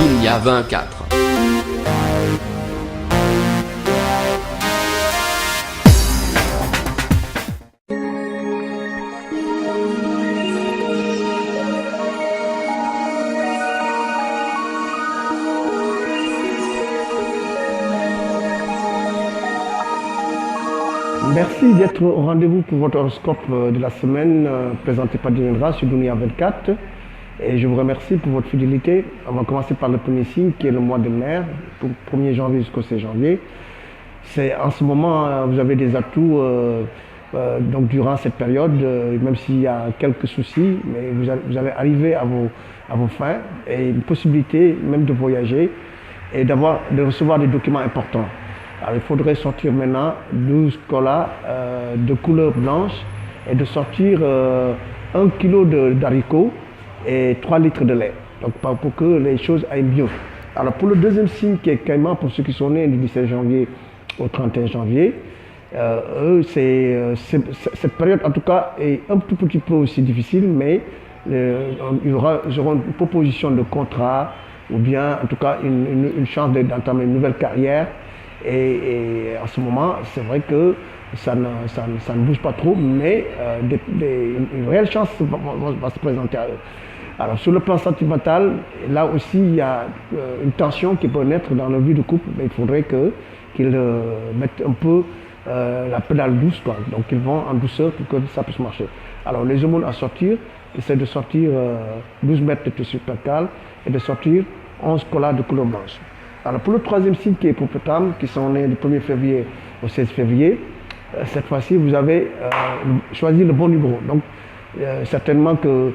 Dunia 24. Merci d'être au rendez-vous pour votre horoscope de la semaine présenté par Dinendra sur Dunia 24. Et je vous remercie pour votre fidélité. On va commencer par le premier signe qui est le mois de mai, pour 1er janvier jusqu'au 16 janvier. En ce moment, vous avez des atouts donc durant cette période, même s'il y a quelques soucis, mais vous allez arriver à vos fins et une possibilité même de voyager et de recevoir des documents importants. Alors, il faudrait sortir maintenant 12 colas de couleur blanche et de sortir 1 kg d'haricots et 3 litres de lait, donc pour que les choses aillent mieux. Alors pour le deuxième signe qui est Caïman, pour ceux qui sont nés du 17 janvier au 31 janvier, cette période en tout cas est un tout petit peu aussi difficile, mais ils auront une proposition de contrat ou bien en tout cas une chance d'entamer une nouvelle carrière. Et en ce moment, c'est vrai que ça ne bouge pas trop, mais une réelle chance va se présenter à eux. Alors sur le plan sentimental, là aussi il y a une tension qui peut naître dans leur vie de couple, mais il faudrait qu'ils mettent un peu la pédale douce, quoi. Donc ils vont en douceur pour que ça puisse marcher. Alors les aumônes à sortir, essaient de sortir 12 mètres de tissu percal et de sortir 11 colas de couleur blanche. Alors pour le troisième signe qui est Popotam, qui sont nés du 1er février au 16 février, cette fois-ci vous avez choisi le bon numéro. Donc certainement que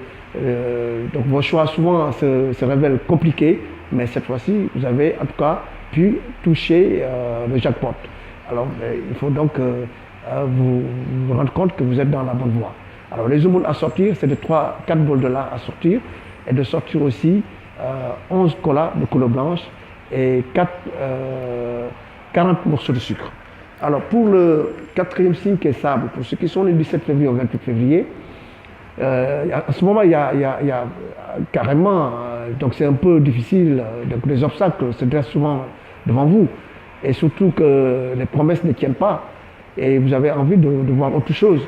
donc vos choix souvent se révèlent compliqués, mais cette fois-ci vous avez en tout cas pu toucher le jackpot. Alors il faut donc vous rendre compte que vous êtes dans la bonne voie. Alors les aumônes à sortir, c'est de 4 bols de lin à sortir et de sortir aussi 11 colas de couleur blanche et 40 morceaux de sucre. Alors pour le quatrième signe qui est Sable, pour ceux qui sont les 17 février au 28 février, à ce moment il y a carrément, donc c'est un peu difficile, donc les obstacles se dressent souvent devant vous, et surtout que les promesses ne tiennent pas, et vous avez envie de voir autre chose.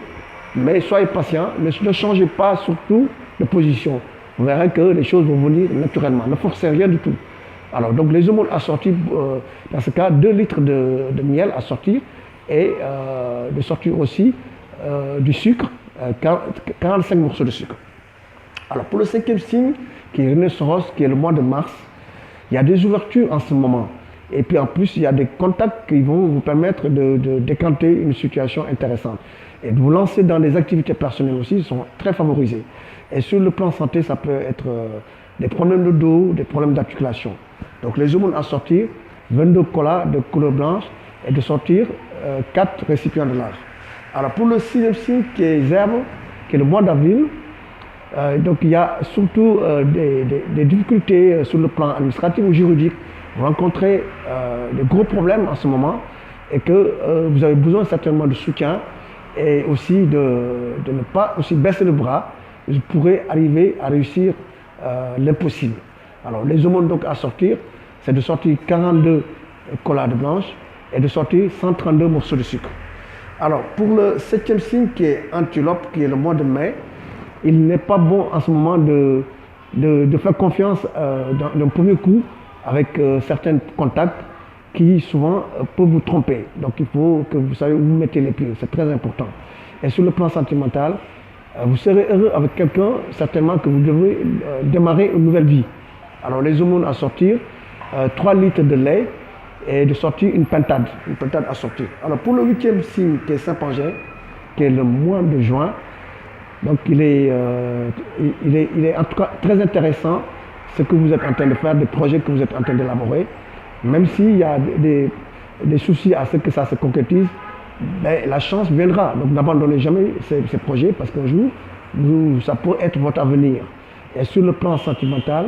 Mais soyez patient, ne changez pas surtout de position. Vous verrez que les choses vont venir naturellement, ne forcez rien du tout. Alors donc les aumônes à sortir, dans ce cas 2 litres de miel à sortir et de sortir aussi du sucre, 45 morceaux de sucre. Alors pour le 5e signe qui est Rhinocéros, qui est le mois de mars, il y a des ouvertures en ce moment. Et puis en plus il y a des contacts qui vont vous permettre de décanter une situation intéressante. Et de vous lancer dans des activités personnelles aussi sont très favorisées. Et sur le plan santé, ça peut être des problèmes de dos, des problèmes d'articulation. Donc les aumônes à sortir, 22 colas de couleur blanche et de sortir 4 récipients de large. Alors pour le 6e signe qui est Zèbre, qui est le mois d'avril, donc il y a surtout des difficultés sur le plan administratif ou juridique. Vous rencontrez de gros problèmes en ce moment et que vous avez besoin certainement de soutien et aussi de ne pas aussi baisser le bras. Vous pourrez arriver à réussir l'impossible. Alors les aumônes donc à sortir, c'est de sortir 42 colas de blanche et de sortir 132 morceaux de sucre. Alors pour le 7e signe qui est Antilope, qui est le mois de mai, il n'est pas bon en ce moment de faire confiance d'un premier coup avec certains contacts qui souvent peuvent vous tromper. Donc il faut que vous sachiez où vous mettez les pieds, c'est très important. Et sur le plan sentimental, vous serez heureux avec quelqu'un, certainement que vous devrez démarrer une nouvelle vie. Alors les aumônes à sortir, 3 litres de lait et de sortir une pintade à sortir. Alors pour le 8e signe qui est Saint-Pangin, qui est le mois de juin, donc il est en tout cas très intéressant ce que vous êtes en train de faire, des projets que vous êtes en train d'élaborer, même s'il y a des soucis à ce que ça se concrétise. Mais la chance viendra. Donc n'abandonnez jamais ces projets parce qu'un jour, ça peut être votre avenir. Et sur le plan sentimental,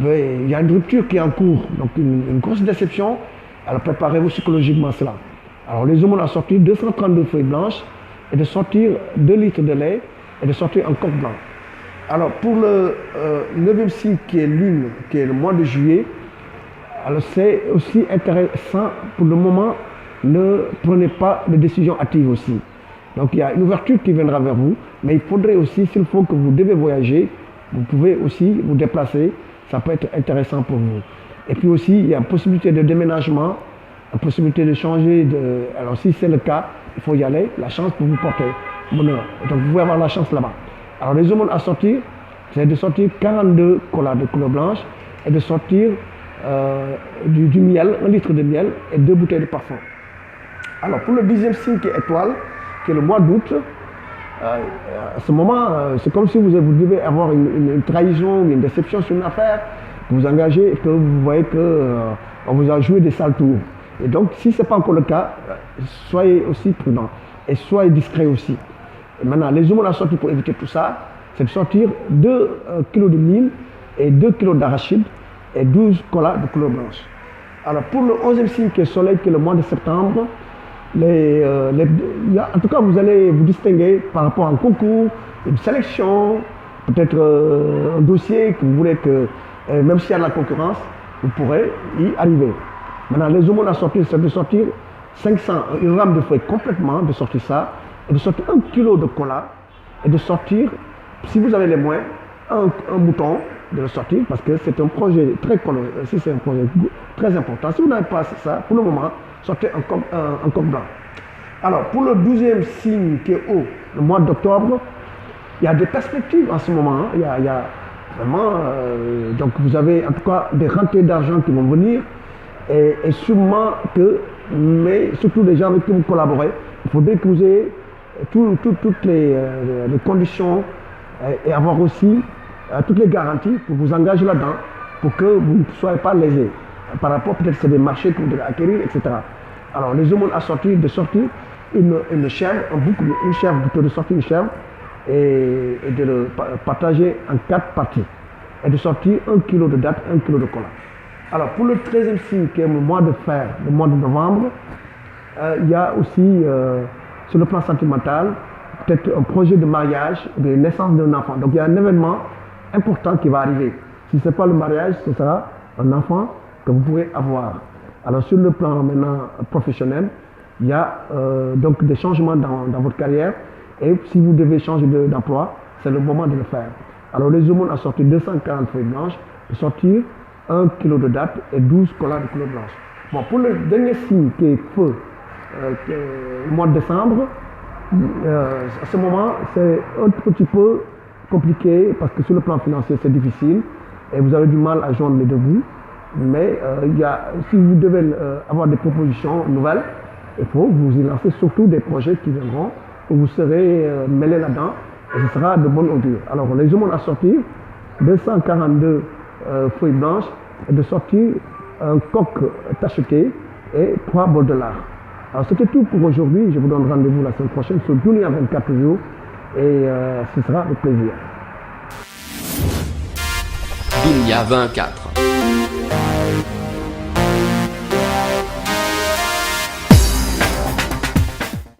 il y a une rupture qui est en cours. Donc une grosse déception. Alors préparez-vous psychologiquement cela. Alors les aumônes à sortir 232 feuilles blanches et de sortir 2 litres de lait et de sortir un coq blanc. Alors pour le 9e signe qui est Lune, qui est le mois de juillet, Alors c'est aussi intéressant pour le moment, ne prenez pas de décision hâtive aussi. Donc il y a une ouverture qui viendra vers vous, mais il faudrait aussi, s'il faut que vous devez voyager, vous pouvez aussi vous déplacer, ça peut être intéressant pour vous. Et puis aussi, il y a une possibilité de déménagement, une possibilité de changer de... Alors si c'est le cas, il faut y aller, la chance pour vous porter bonheur. Donc vous pouvez avoir la chance là-bas. Alors les aumônes à sortir, c'est de sortir 42 colas de couleur blanche et de sortir du miel, 1 litre de miel et 2 bouteilles de parfum. Alors pour le 10e signe qui est étoile, qui est le mois d'août, à ce moment, c'est comme si vous devez avoir une trahison, une déception sur une affaire, que vous engagez et que vous voyez qu'on vous a joué des sales tours. Et donc, si ce n'est pas encore le cas, soyez aussi prudent et soyez discret aussi. Et maintenant, les aumônes à sortir pour éviter tout ça, c'est de sortir 2 kg de mil et 2 kg d'arachide et 12 colas de couleur blanche. Alors, pour le 11e signe qui est soleil, qui est le mois de septembre, en tout cas, vous allez vous distinguer par rapport à un concours, une sélection, peut-être un dossier que vous voulez que, même s'il y a de la concurrence, vous pourrez y arriver. Maintenant, les aumônes à sortir, c'est de sortir 500, une rame de feuilles complètement, de sortir ça, et de sortir 1 kg de cola, et de sortir, si vous avez les moyens, un mouton, de le sortir, parce que c'est un projet très coloré, c'est un projet très important. Si vous n'avez pas ça, pour le moment, sortez un coq blanc. Alors, pour le 12e signe qui est haut, le mois d'octobre, il y a des perspectives en ce moment. Hein. Il y a vraiment, donc vous avez en tout cas des rentrées d'argent qui vont venir, et sûrement que, mais surtout les gens avec qui vous collaborez, il faudrait que vous ayez toutes les conditions et avoir aussi toutes les garanties pour vous engager là-dedans, pour que vous ne soyez pas lésés. Par rapport, peut-être c'est des marchés que vous devez acquérir, etc. Alors, les aumônes à sortir, de sortir une chèvre, une chèvre, plutôt de sortir une chèvre, et de le partager en 4 parties. Et de sortir 1 kg de date, 1 kg de cola. Alors, pour le 13e signe, qui est le mois de fer, le mois de novembre, il y a aussi, sur le plan sentimental, peut-être un projet de mariage, de naissance d'un enfant. Donc, il y a un événement important qui va arriver. Si ce n'est pas le mariage, ce sera un enfant que vous pourrez avoir. Alors sur le plan maintenant professionnel, il y a donc des changements dans votre carrière, et si vous devez changer d'emploi, c'est le moment de le faire. Alors les aumônes ont sorti 240 feuilles blanches, de sortir 1 kg de date et 12 colas de couleur blanche. Bon, pour le dernier signe qui est feu, qui est le mois de décembre, à ce moment c'est un petit peu compliqué parce que sur le plan financier c'est difficile et vous avez du mal à joindre les deux bouts. Mais si vous devez avoir des propositions nouvelles, il faut vous y lancer, surtout des projets qui viendront, où vous serez mêlés là-dedans, et ce sera de bonne augure. Alors les aumônes à sortir, 242 feuilles blanches, et de sortir un coq tacheté et 3 bols de lard. Alors c'était tout pour aujourd'hui, je vous donne rendez-vous la semaine prochaine sur Dunia 24 jours, et ce sera avec plaisir. Dunia 24.